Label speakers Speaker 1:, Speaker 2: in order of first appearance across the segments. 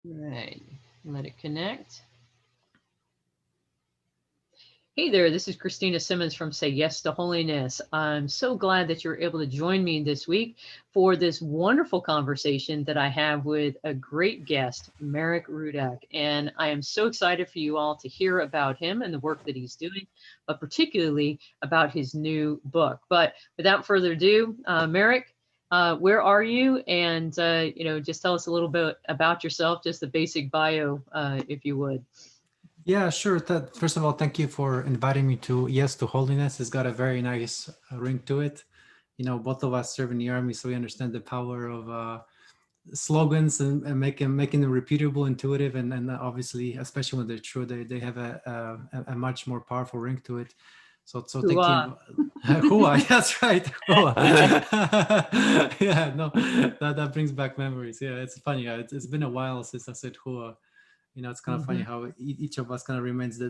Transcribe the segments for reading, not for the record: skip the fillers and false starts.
Speaker 1: Right. Let it connect. Hey there, this is Christina Simmons from Say Yes to Holiness. I'm so glad that you're able to join me this week for this wonderful conversation that I have with a great guest, Marek Rudak. And I am so excited for you all to hear about him and the work that he's doing, but particularly about his new book. But without further ado, Marek, where are you? And, just tell us a little bit about yourself, just the basic bio, if you would.
Speaker 2: Yeah, sure. First of all, thank you for inviting me to Yes to Holiness. It's got a very nice ring to it. Both of us serve in the army, so we understand the power of slogans and making them repeatable, intuitive, and obviously, especially when they're true, they have a much more powerful ring to it. So thank
Speaker 1: Hooah.
Speaker 2: you. Hua, that's right. Hua. Yeah, no, that brings back memories. Yeah, it's funny. It's been a while since I said Hua. It's kind of funny
Speaker 1: Mhm.
Speaker 2: how each of us kind of remembers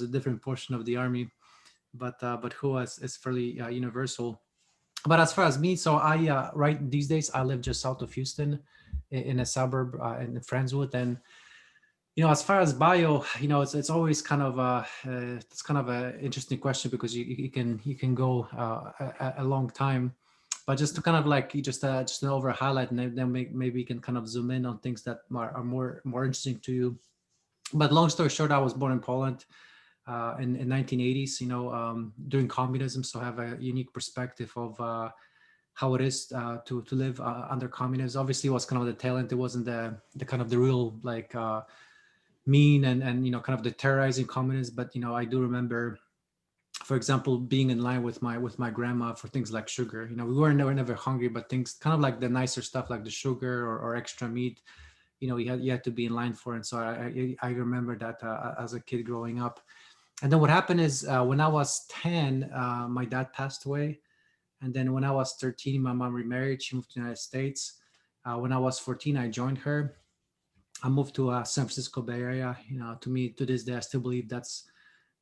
Speaker 2: a different portion of the army, but who is fairly universal. But as far as me, so I right these days I live just south of Houston, in a suburb in Friendswood. And as far as bio, it's always kind of it's kind of a interesting question, because you can go a long time. But just to kind of like just an over highlight, and then maybe you can kind of zoom in on things that are more interesting to you. But long story short, I was born in Poland in 1980s. During communism, so I have a unique perspective of how it is to live under communism. Obviously, it was kind of the tail end. It wasn't the kind of the real like mean and kind of the terrorizing communists. But I do remember, for example, being in line with my grandma for things like sugar. We were never hungry, but things kind of like the nicer stuff, like the sugar or extra meat, you had to be in line for it. So I remember that as a kid growing up. And then what happened is, when I was 10, my dad passed away. And then when I was 13, my mom remarried. She moved to the United States. When I was 14, I joined her. I moved to San Francisco Bay Area. To me, to this day, I still believe that's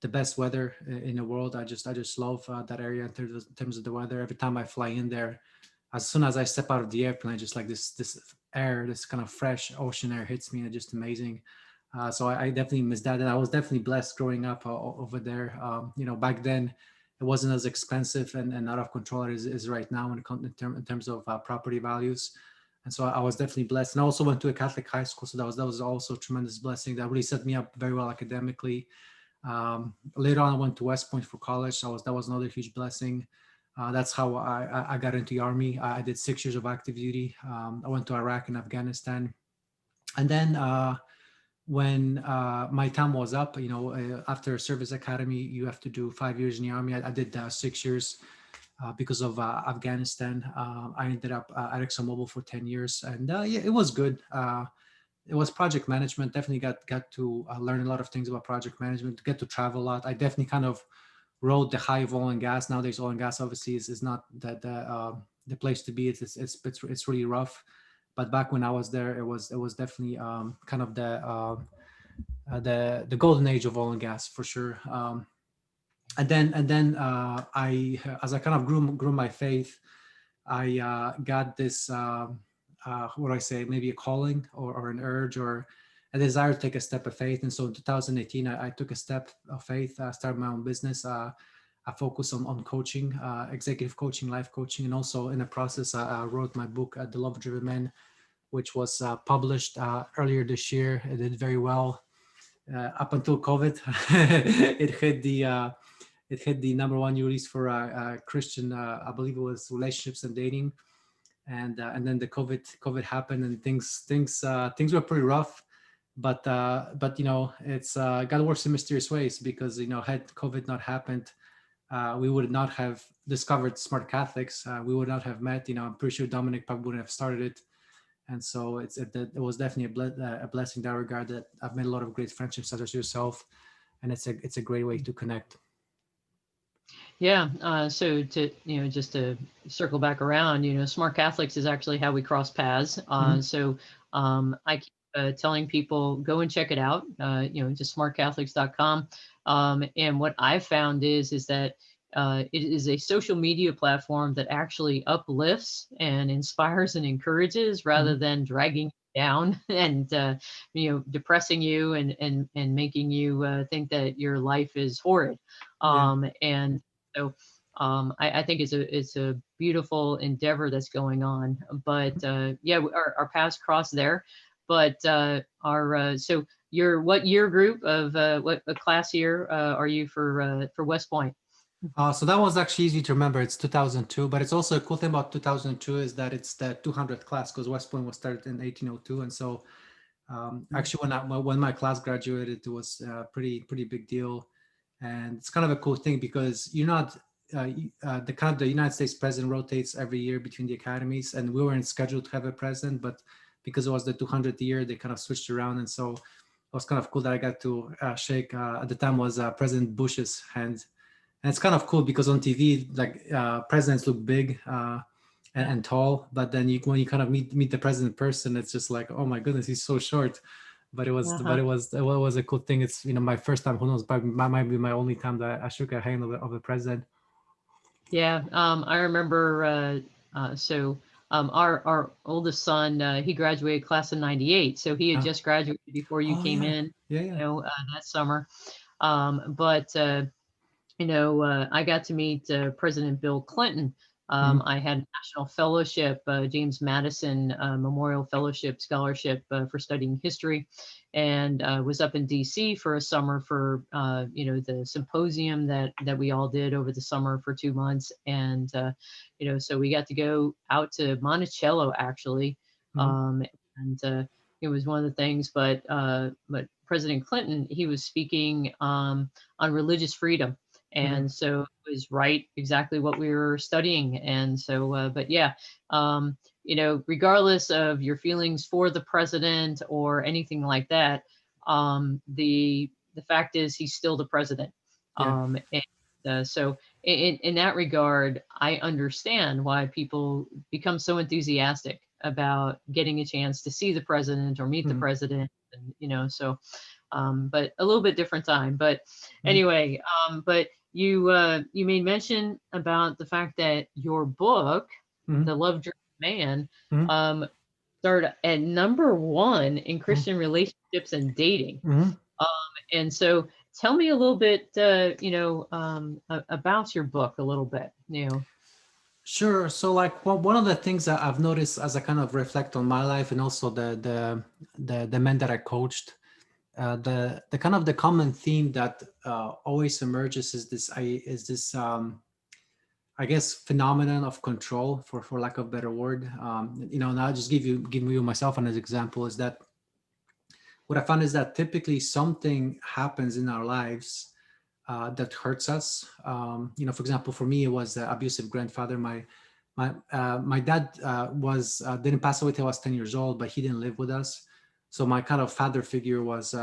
Speaker 2: the best weather in the world. I just love that area in terms of the weather. Every time I fly in there, as soon as I step out of the airplane, I just like this air, this kind of fresh ocean air hits me, and it's just amazing. So I definitely miss that, and I was definitely blessed growing up over there. Back then it wasn't as expensive and out of control as it is right now in terms of property values. And so I was definitely blessed. And I also went to a Catholic high school, so that was also a tremendous blessing. That really set me up very well academically. Later on, I went to West Point for college. That was another huge blessing. That's how I got into the army. I did 6 years of active duty. I went to Iraq and Afghanistan, and then when my time was up, after service academy, you have to do 5 years in the army. I did 6 years because of Afghanistan. I ended up at ExxonMobil for 10 years, and yeah, it was good. It was project management. Definitely got to learn a lot of things about project management. Get to travel a lot. I definitely kind of rode the high of oil and gas. Nowadays, oil and gas obviously is not the place to be. It's really rough. But back when I was there, it was definitely kind of the golden age of oil and gas for sure. And then I as I kind of grew my faith, I got this what do I say, maybe a calling or an urge or a desire to take a step of faith. And so in 2018, I took a step of faith. I started my own business. I focus on coaching, executive coaching, life coaching, and also in the process, I wrote my book, The Love Driven Man, which was published earlier this year. It did very well up until COVID. it hit the number one release for Christian, I believe it was relationships and dating, and then the COVID happened, and things were pretty rough. But it's God works in mysterious ways, because had COVID not happened, we would not have discovered Smart Catholics. We would not have met. I'm pretty sure Dominic probably wouldn't have started it. And so it was definitely a blessing in that regard, that I've made a lot of great friendships such as yourself, and it's a great way to connect.
Speaker 1: Yeah. So just to circle back around, Smart Catholics is actually how we cross paths.
Speaker 2: Mhm.
Speaker 1: I keep telling people go and check it out. Just smartcatholics.com. And what I've found is that it is a social media platform that actually uplifts and inspires and encourages rather
Speaker 2: Mhm.
Speaker 1: than dragging you down and depressing you and making you think that your life is horrid.
Speaker 2: Yeah.
Speaker 1: And so I think it's a beautiful endeavor that's going on. But yeah, our paths cross there. But our so your what year group of what class year are you for West Point?
Speaker 2: So that was actually easy to remember. It's 2002, but it's also a cool thing about 2002 is that it's the 200th class because West Point was started in 1802, and so actually when my class graduated, it was a pretty big deal, and it's kind of a cool thing because you're not the United States president rotates every year between the academies, and we weren't scheduled to have a president, but because it was the 200th year, they kind of switched around, and so it was kind of cool that I got to shake at the time was President Bush's hand. And it's kind of cool because on TV, like presidents look big and tall, but then when you kind of meet the president in person, it's just like, oh my goodness, he's so short.
Speaker 1: Uh-huh.
Speaker 2: It was a cool thing. It's my first time. Who knows? Probably might be my only time that I shook a hand of a president.
Speaker 1: Yeah, I remember. Our oldest son, he graduated class of '98, so he had
Speaker 2: Uh,
Speaker 1: just graduated before you
Speaker 2: oh
Speaker 1: came
Speaker 2: yeah,
Speaker 1: in,
Speaker 2: yeah, yeah.
Speaker 1: that summer. But I got to meet President Bill Clinton.
Speaker 2: Mm-hmm,
Speaker 1: I had a National Fellowship, James Madison Memorial Fellowship Scholarship for studying history, and was up in D.C. for a summer for the symposium that we all did over the summer for 2 months, and so we got to go out to Monticello actually,
Speaker 2: mm-hmm,
Speaker 1: um, and it was one of the things. But President Clinton, he was speaking on religious freedom,
Speaker 2: mm-hmm,
Speaker 1: and so it was right exactly what we were studying. And so but yeah, um, regardless of your feelings for the president or anything like that, the fact is he's still the president.
Speaker 2: yeah.
Speaker 1: And so in that regard, I understand why people become so enthusiastic about getting a chance to see the president or meet the
Speaker 2: Mm-hmm,
Speaker 1: president. And so but a little bit different time. But
Speaker 2: mm-hmm,
Speaker 1: anyway, but you made mention about the fact that your book,
Speaker 2: mm-hmm,
Speaker 1: The Love Driven Man,
Speaker 2: mm-hmm,
Speaker 1: um, started at #1 in Christian relationships and dating.
Speaker 2: mm-hmm.
Speaker 1: Um, and so tell me a little bit, about your book a little bit,
Speaker 2: Sure. So, like, one of the things that I've noticed as I kind of reflect on my life and also the men that I coached, the kind of the common theme that always emerges is I guess phenomenon of control, for lack of a better word. And I'll just give you myself an example is that what I found is that typically something happens in our lives that hurts us. For example, for me, it was abusive grandfather. My dad was didn't pass away till I was 10 years old, but he didn't live with us. So my kind of father figure was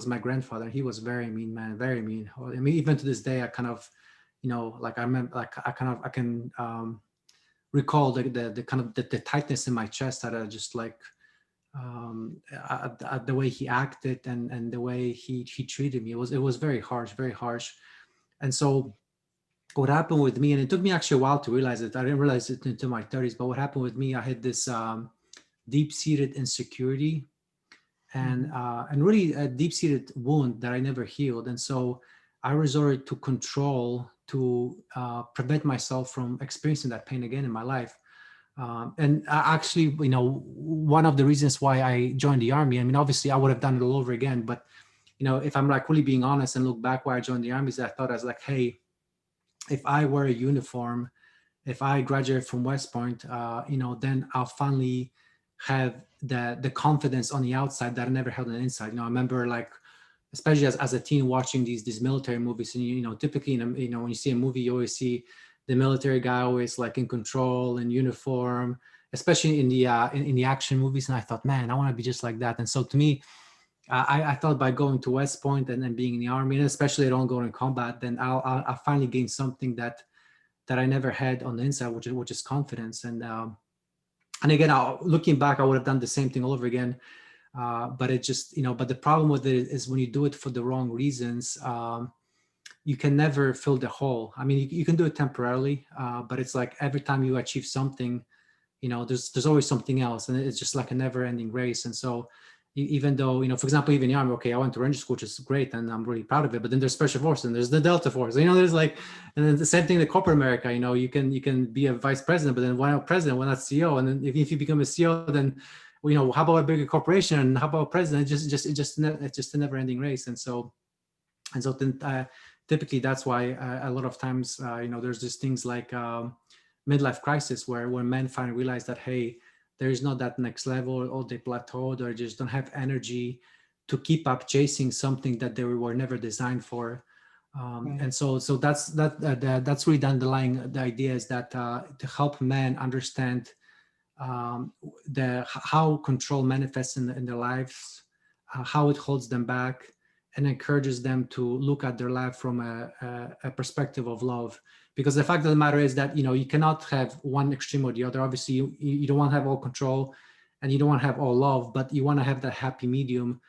Speaker 2: my grandfather. He was very mean, man, very mean. I mean, even to this day, I kind of, like I remember, like I can recall the kind of the tightness in my chest that I just like at the way he acted and the way he treated me. It was very harsh, very harsh. And so what happened with me, and it took me actually a while to realize it. I didn't realize it until my 30s. But what happened with me, I had this deep-seated insecurity
Speaker 1: Mhm.
Speaker 2: and really a deep-seated wound that I never healed. And so I resorted to control to prevent myself from experiencing that pain again in my life. And actually, one of the reasons why I joined the army, I mean, obviously I would have done it all over again, but if I'm like really being honest and look back why I joined the army, is I thought I was like, hey, if I wear a uniform, if I graduate from West Point, then I'll finally have the confidence on the outside that I never held on the inside. I remember like, especially as a teen watching these military movies, and typically when you see a movie, you always see the military guy always like in control in uniform, especially in the in the action movies. And I thought, man, I want to be just like that. And so to me, I thought by going to West Point and then being in the army, and especially I don't go in combat, then I'll finally gain something that I never had on the inside, which is confidence. And again, looking back, I would have done the same thing all over again. But it just, but the problem with it is when you do it for the wrong reasons, you can never fill the hole. I mean, you can do it temporarily, but it's like every time you achieve something, there's always something else, and it's just like a never ending race. And so even though, for example, even the army, okay, I went to ranger school, which is great and I'm really proud of it, but then there's special forces and there's the Delta Force, there's like, and then the same thing in corporate America, you can be a vice president, but then why not president, why not CEO? And then if you become a CEO, then how about a bigger corporation, and how about president? It's just a never ending race. And so then typically that's why a lot of times there's just things like midlife crisis where men finally realize that, hey, there is not that next level, or they plateaued, or just don't have energy to keep up chasing something that they were never designed for.
Speaker 1: Right.
Speaker 2: And so that's really the underlying, the idea is that to help men understand the how control manifests in their lives, how it holds them back, and encourages them to look at their life from a perspective of love. Because the fact of the matter is that you cannot have one extreme or the other. Obviously, you don't want to have all control, and you don't want to have all love, but you want to have that happy medium.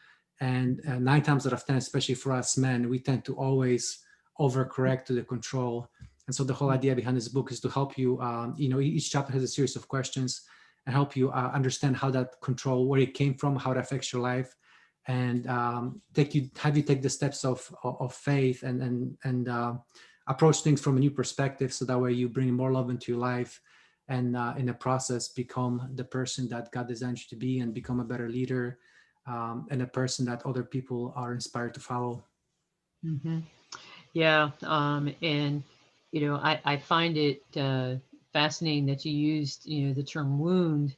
Speaker 2: And 9 times out of 10, especially for us men, we tend to always overcorrect to the control. And so the whole idea behind this book is to help you. Each chapter has a series of questions and help you understand how that control, where it came from, how it affects your life, and have you take the steps of faith, and approach things from a new perspective, so that way you bring more love into your life, and in the process become the person that God designed you to be, and become a better leader, and a person that other people are inspired to follow.
Speaker 1: Hmm. Yeah. And, I find it fascinating that you used, the term wound.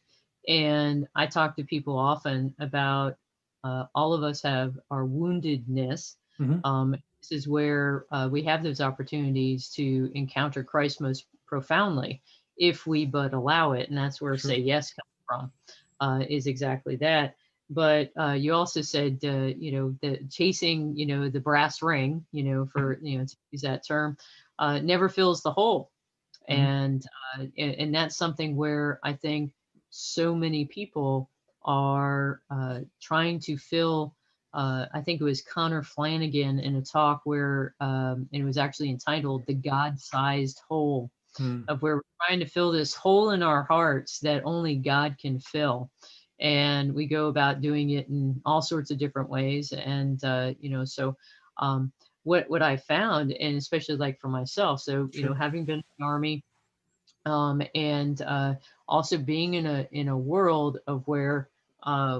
Speaker 1: And I talk to people often about all of us have our woundedness.
Speaker 2: Mm-hmm.
Speaker 1: This is where we have those opportunities to encounter Christ most profoundly if we but allow it. And that's where
Speaker 2: Sure.
Speaker 1: Say Yes comes from, is exactly that. But you also said, the chasing, the brass ring, for, to use that term, never fills the hole.
Speaker 2: Mm-hmm.
Speaker 1: And that's something where I think so many people are trying to fill. I think it was Connor Flanagan in a talk where, and it was actually entitled "The God-Sized Hole,"
Speaker 2: Mm-hmm.
Speaker 1: of where we're trying to fill this hole in our hearts that only God can fill. And we go about doing it in all sorts of different ways. And, so what I found, and especially like for myself, so,
Speaker 2: Sure.
Speaker 1: having been in the Army, and also being in a world of where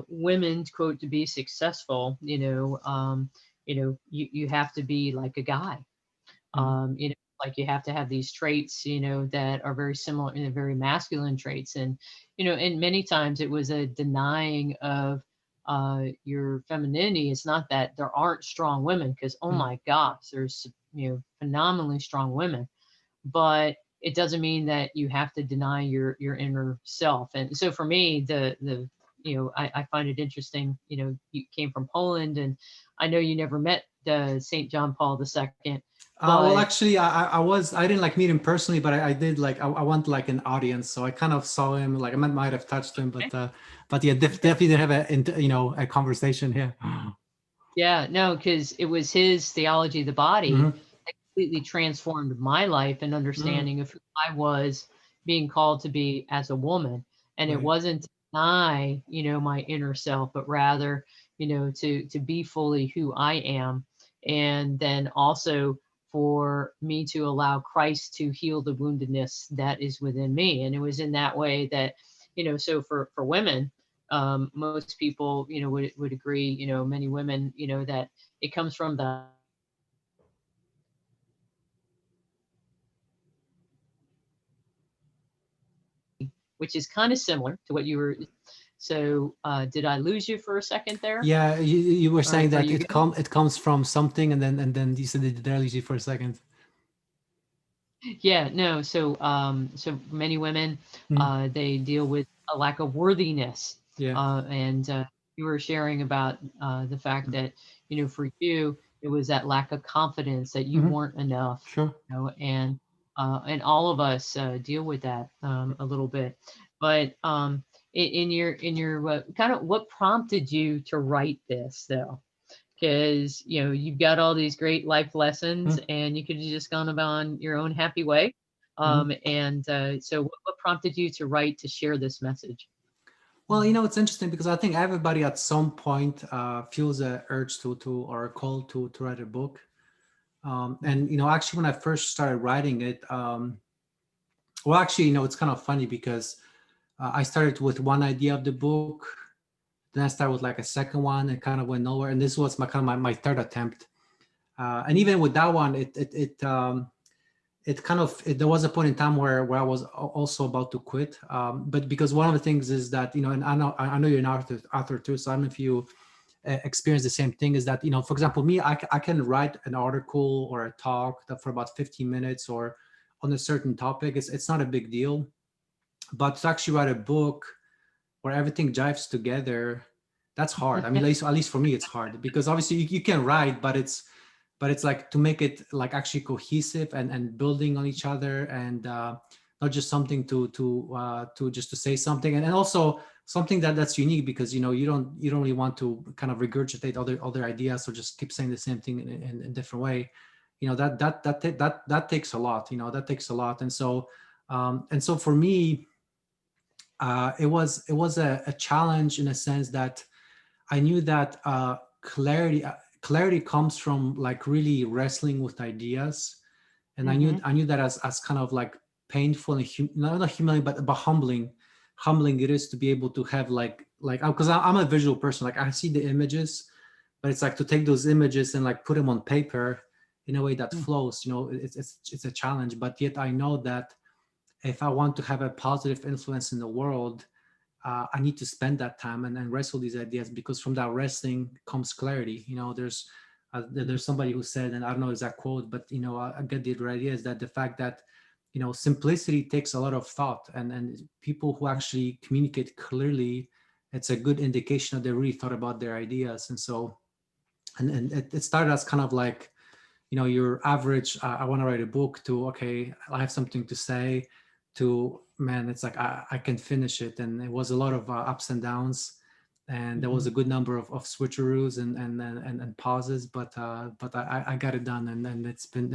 Speaker 1: women, quote, to be successful, you have to be like a guy,
Speaker 2: Mm-hmm.
Speaker 1: like you have to have these traits, that are very similar, very masculine traits. And many times it was a denying of your femininity. It's not that there aren't strong women, because, oh
Speaker 2: Mm-hmm.
Speaker 1: my gosh, there's, phenomenally strong women, but it doesn't mean that you have to deny your inner self. And so for me, I find it interesting, you came from Poland, and I know you never met St. John Paul II,
Speaker 2: Well,
Speaker 1: but
Speaker 2: actually, I didn't like meet him personally, but I did like I went like an audience, so I kind of saw him. Like might have touched him,
Speaker 1: okay,
Speaker 2: but yeah,
Speaker 1: okay.
Speaker 2: definitely did have a conversation here.
Speaker 1: Yeah, no, because it was his theology of the body
Speaker 2: Mm-hmm.
Speaker 1: that completely transformed my life and
Speaker 2: Mm-hmm.
Speaker 1: understanding of who I was being called to be as a woman. And it
Speaker 2: Right.
Speaker 1: wasn't to deny, my inner self, but rather, to be fully who I am. And then also for me to allow Christ to heal the woundedness that is within me. And it was in that way that, so for women, most people, would agree, many women, that it comes from the, which is kind of similar to what you were. So, did I lose you for a second there?
Speaker 2: Yeah, you were saying
Speaker 1: Are
Speaker 2: that
Speaker 1: you good?
Speaker 2: it comes from something, and then you said it earlier for a second.
Speaker 1: Yeah, no. So many women,
Speaker 2: Mm-hmm.
Speaker 1: they deal with a lack of worthiness,
Speaker 2: Yeah.
Speaker 1: and you were sharing about the fact that, for you, it was that lack of confidence that you
Speaker 2: Mm-hmm.
Speaker 1: weren't enough,
Speaker 2: Sure.
Speaker 1: and all of us deal with that a little bit. But in your kind of what prompted you to write this though? Because you've got all these great life lessons,
Speaker 2: Mm-hmm.
Speaker 1: and you could have just gone about your own happy way,
Speaker 2: Mhm.
Speaker 1: And so, what prompted you to write to share this message?
Speaker 2: Well, it's interesting because I think everybody at some point feels a urge to or a call to write a book. And actually, when I first started writing it, well, actually, it's kind of funny because I started with one idea of the book, then I started with like a second one, and kind of went nowhere. And this was my kind of my third attempt. And
Speaker 1: Mhm.
Speaker 2: even with that one, it kind of there was a point in time where I was also about to quit. But because one of the things is that and I know you're an author too, so I don't know if you experience the same thing. Is that for example, me, I can write an article or a talk that for about 15 minutes or on a certain topic. It's not a big deal, but to actually write a book where everything jives together, that's hard. I mean, at least for me, it's hard because obviously you can write, but it's like to make it like actually cohesive and building on each other, and not just something to just to say something, and also something that's unique, because you don't really want to kind of regurgitate other ideas or just keep saying the same thing in a different way. That takes a lot. That takes a lot. And so for me, it was a challenge in a sense that I knew that clarity comes from like really wrestling with ideas, and I knew
Speaker 1: Mhm.
Speaker 2: I knew that as kind of like painful and not humiliating, but humbling it is to be able to have like because I'm a visual person. Like I see the images, but it's like to take those images and like put them on paper in a way that
Speaker 1: Mm.
Speaker 2: flows. It's a challenge, but yet I know that if I want to have a positive influence in the world, I need to spend that time and wrestle these ideas, because from that wrestling comes clarity. There's somebody who said, and I don't know exact quote, but I get the idea is that the fact that simplicity takes a lot of thought, and people who actually communicate clearly, it's a good indication that they really thought about their ideas. And so, and it started as kind of like your average I want to write a book, to okay, I have something to say, to man, it's like I can finish it. And it was a lot of ups and downs, and there was
Speaker 1: Mhm.
Speaker 2: a good number of switcheroos and pauses, but I got it done. And it's been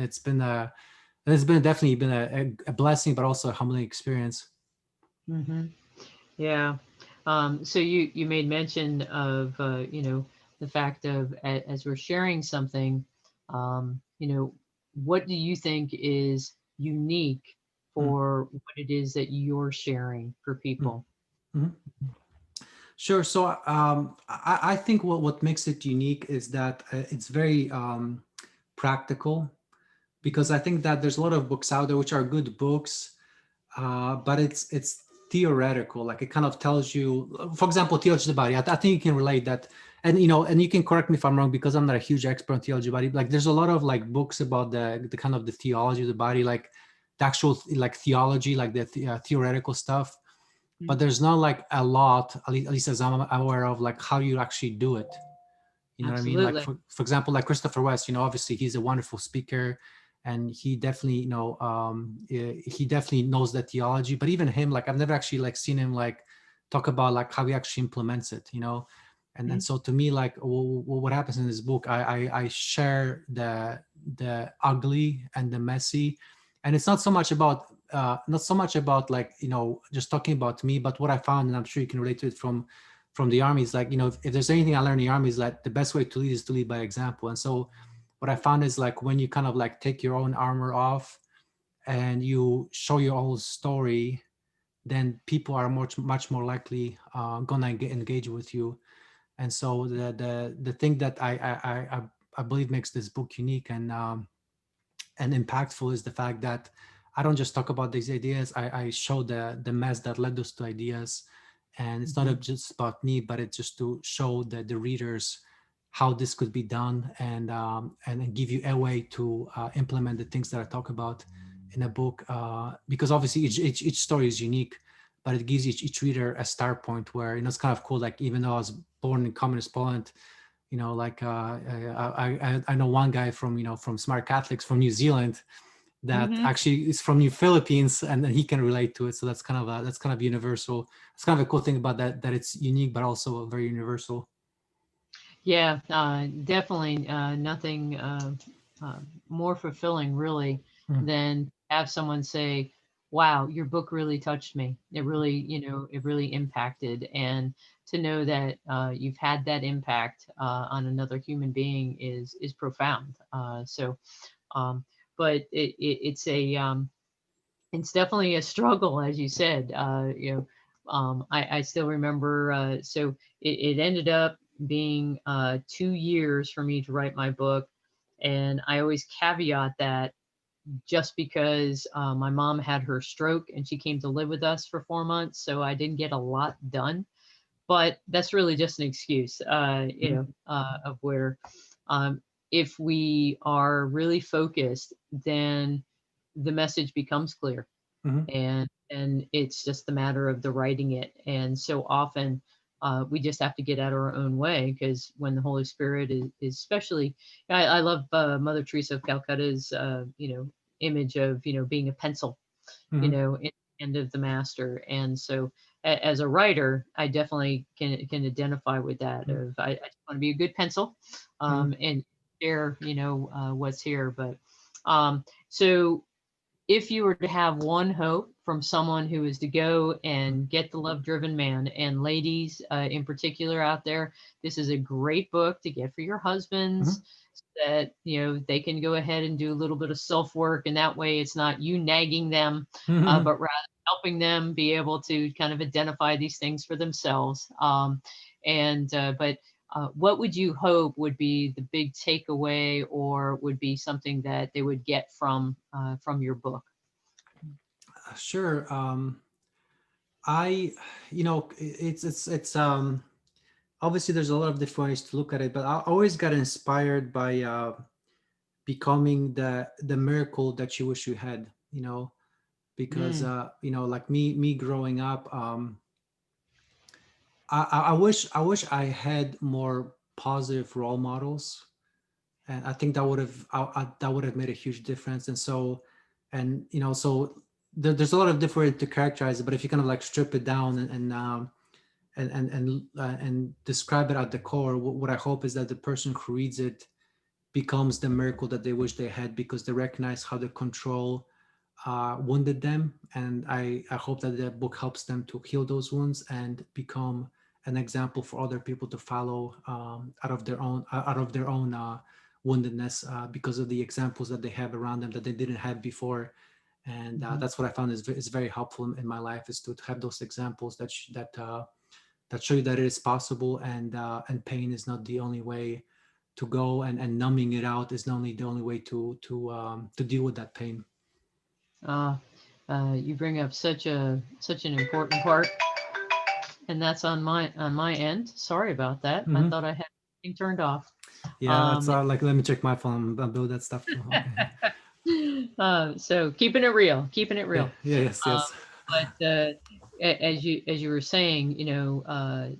Speaker 2: definitely been a blessing, but also a humbling experience.
Speaker 1: Mhm. Yeah. So you made mention of the fact of as we're sharing something, what do you think is unique
Speaker 2: Mm,
Speaker 1: for what it is that you're sharing for
Speaker 2: mm,
Speaker 1: people?
Speaker 2: mhm. Sure. So I think what makes it unique is that it's very practical, because
Speaker 1: Mhm.
Speaker 2: I think that there's a lot of books out there which are good books, but it's theoretical. Like it kind of tells you, for example, theology of the body. I think you can relate that, and you can correct me if I'm wrong, because I'm not a huge expert on theology of the body. Like there's a lot of like books about the kind of the theology of the body, like the actual like theology, like the theoretical stuff. But
Speaker 1: Mhm.
Speaker 2: there's not like a lot, at least as I'm aware of, like how you actually do it. You know what I mean? Like
Speaker 1: Absolutely.
Speaker 2: for example, like Christopher West, obviously he's a wonderful speaker, and he definitely, he definitely knows the theology. But even him, like I've never actually like seen him like talk about like how he actually implements it. And
Speaker 1: Mhm.
Speaker 2: so to me, like what happens in this book, I share the ugly and the messy, and it's not so much about like just talking about me, but what I found, and I'm sure you can relate to it from the army, is like if there's anything I learned in the army, is that the best way to lead is to lead by example. And so what I found is like when you kind of like take your own armor off and you show your own story, then people are much more likely gonna engage with you. And so the thing that I believe makes this book unique and impactful is the fact that I don't just talk about these ideas. I show the mess that led us to ideas, and it's not
Speaker 1: Mhm.
Speaker 2: just about me, but it's just to show the readers how this could be done, and give you a way to implement the things that I talk about in a book. Because obviously each story is unique, but it gives each reader a start point where it's kind of cool. Like even though I was born in communist Poland, like I know one guy from Smart Catholics from New Zealand that
Speaker 1: Mhm.
Speaker 2: actually is from New Philippines, and then he can relate to it. So that's kind of universal. It's kind of a cool thing about that it's unique but also very universal.
Speaker 1: Yeah, definitely nothing more fulfilling, really,
Speaker 2: Mm,
Speaker 1: than have someone say, wow, your book really touched me. It really, it really impacted. And to know that you've had that impact on another human being is profound. Um, but it's definitely a struggle, as you said. I still remember. So it ended up being 2 years for me to write my book, and I always caveat that just because my mom had her stroke and she came to live with us for 4 months, so I didn't get a lot done. But that's really just an excuse, of where um, if we are really focused, then the message becomes clear,
Speaker 2: Hmm.
Speaker 1: and it's just a matter of the writing it. And so often we just have to get out of our own way, because when the Holy Spirit is especially, I love Mother Teresa of Calcutta's image of being a pencil,
Speaker 2: Hmm.
Speaker 1: in the hand of the master. And so as a writer, I definitely can identify with that. Of I just want to be a good pencil,
Speaker 2: Hmm.
Speaker 1: and share what's here. But so if you were to have one hope from someone who is to go and get the Love Driven Man, and ladies in particular out there, this is a great book to get for your husbands,
Speaker 2: Hmm.
Speaker 1: so that they can go ahead and do a little bit of self work, and that way it's not you nagging them,
Speaker 2: Hmm.
Speaker 1: but rather helping them be able to kind of identify these things for themselves. And but what would you hope would be the big takeaway, or would be something that they would get from your book?
Speaker 2: Sure. I, it's obviously there's a lot of different ways to look at it, but I always got inspired by becoming the miracle that you wish you had. Because
Speaker 1: Mm,
Speaker 2: like me growing up, I wish I had more positive role models, and I think that would have that would have made a huge difference. And so, there's a lot of different way to characterize it, but if you kind of like strip it down and describe it at the core, what I hope is that the person who reads it becomes the miracle that they wish they had, because they recognize how the control wounded them. And I hope that the book helps them to heal those wounds and become an example for other people to follow, out of their own woundedness, because of the examples that they have around them that they didn't have before. And
Speaker 1: mhm.
Speaker 2: that's what I found is very helpful in my life, is to have those examples that show you that it is possible, and pain is not the only way to go, and numbing it out is not only the only way to deal with that pain.
Speaker 1: Uh, you bring up such an important part, and that's on my end. Sorry about that. I
Speaker 2: Hmm.
Speaker 1: thought I had everything turned off.
Speaker 2: Yeah, that's
Speaker 1: Um,
Speaker 2: like, let me check my phone and build that stuff. Okay.
Speaker 1: so keeping it real, keeping it
Speaker 2: Yeah,
Speaker 1: real.
Speaker 2: yeah, yes,
Speaker 1: Um,
Speaker 2: yes.
Speaker 1: but as you were saying,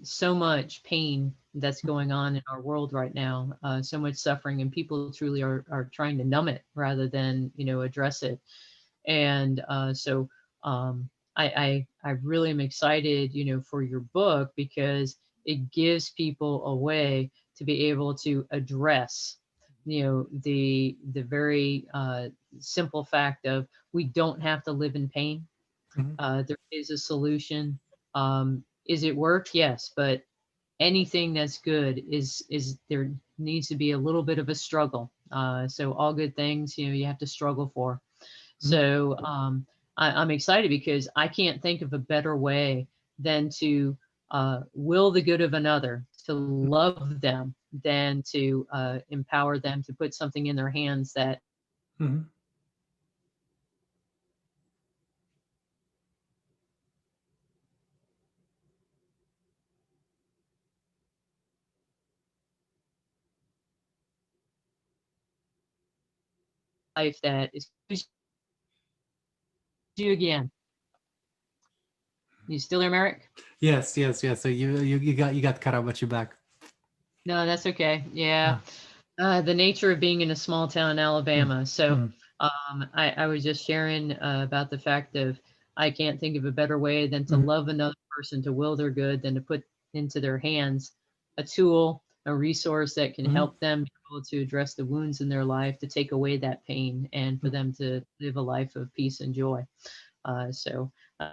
Speaker 1: so much pain that's going on in our world right now, so much suffering, and people truly are trying to numb it rather than address it. And so I really am excited, for your book, because it gives people a way to be able to address, the very simple fact of we don't have to live in pain.
Speaker 2: Hmm.
Speaker 1: There is a solution. Is it work? Yes, but anything that's good is there needs to be a little bit of a struggle. So all good things, you have to struggle for.
Speaker 2: Hmm.
Speaker 1: So I'm excited because I can't think of a better way than to will the good of another, to love them, than to empower them to put something in their hands that
Speaker 2: Hmm.
Speaker 1: life that is you again. You still there, Marek?
Speaker 2: Yes, yes, yes. So you got cut out, but you're back.
Speaker 1: No, that's okay. Yeah.
Speaker 2: Uh,
Speaker 1: The nature of being in a small town in
Speaker 2: mm,
Speaker 1: Alabama. So
Speaker 2: mm,
Speaker 1: I was just sharing about the fact of I can't think of a better way than to
Speaker 2: mm,
Speaker 1: love another person, to will their good, than to put into their hands a tool, a resource that can
Speaker 2: mm,
Speaker 1: help them be able to address the wounds in their life, to take away that pain, and for
Speaker 2: mm,
Speaker 1: them to live a life of peace and joy. So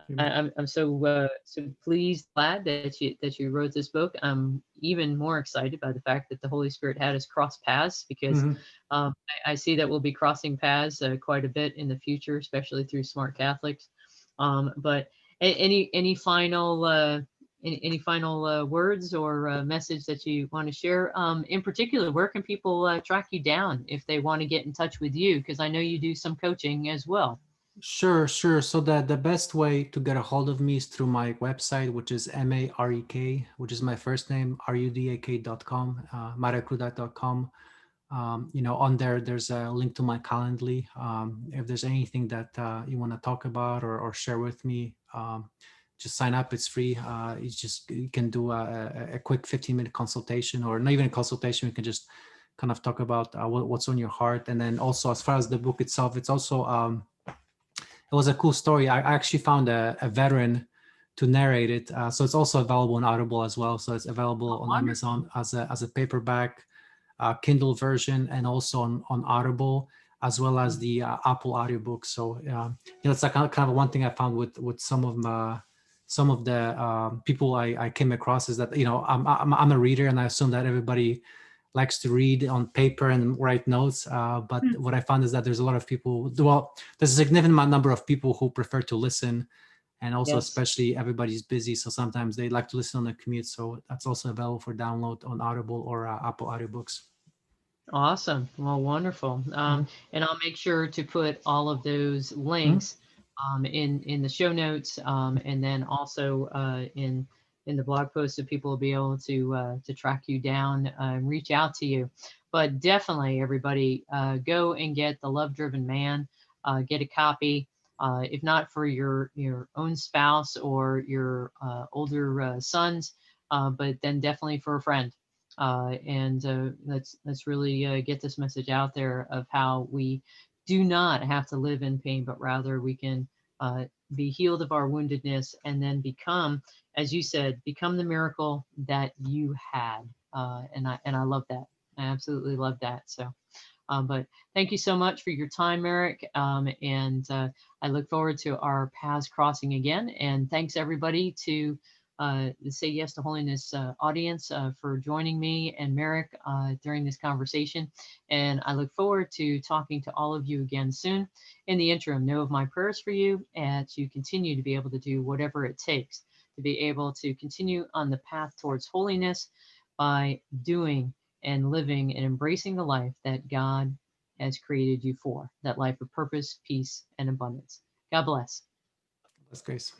Speaker 2: Amen.
Speaker 1: I'm so pleased, glad that you wrote this book. I'm even more excited by the fact that the Holy Spirit had us cross paths, because
Speaker 2: Mhm.
Speaker 1: I see that we'll be crossing paths quite a bit in the future, especially through Smart Catholics. But any final any final words or message that you want to share? In particular, where can people track you down if they want to get in touch with you? Because I know you do some coaching as well.
Speaker 2: Sure, sure. So the best way to get a hold of me is through my website, which is Marek, which is my first name, rudak.com, marekrudak.com. On there, there's a link to my Calendly. If there's anything that you want to talk about or share with me, just sign up. It's free. You can do a quick 15-minute consultation, or not even a consultation. We can just kind of talk about what's on your heart. And then also, as far as the book itself, it's also it was a cool story. I actually found a veteran to narrate it. So it's also available on Audible as well. So it's available on
Speaker 1: Wonderful.
Speaker 2: Amazon as a paperback, Kindle version, and also on Audible, as well as
Speaker 1: Mm.
Speaker 2: the Apple audiobook. So it's like kind of one thing I found with some of the people I came across is that I'm a reader, and I assume that everybody likes to read on paper and write notes. But
Speaker 1: Mm.
Speaker 2: what I found is that there's a lot of people. Well, there's a significant number of people who prefer to listen, and also
Speaker 1: Yes.
Speaker 2: especially everybody's busy, so sometimes they like to listen on the commute. So that's also available for download on Audible or Apple audiobooks.
Speaker 1: Awesome. Well, wonderful.
Speaker 2: Mhm.
Speaker 1: And I'll make sure to put all of those
Speaker 2: Mhm.
Speaker 1: links in the show notes, and then also in the blog post, so people will be able to track you down and reach out to you. But definitely, everybody, go and get The Love Driven Man. Get a copy. If not for your own spouse or your older sons, but then definitely for a friend, and let's really get this message out there of how we do not have to live in pain, but rather we can uh, be healed of our woundedness, and then become, as you said, become the miracle that you had. And I love that. I absolutely love that. So. But thank you so much for your time, Marek. And I look forward to our paths crossing again. And thanks everybody to the Say Yes to Holiness audience for joining me and Marek during this conversation. And I look forward to talking to all of you again soon. In the interim, know of my prayers for you, and to continue to be able to do whatever it takes to be able to continue on the path towards holiness by doing and living and embracing the life that God has created you for, that life of purpose, peace, and abundance. God bless.
Speaker 2: That's Grace.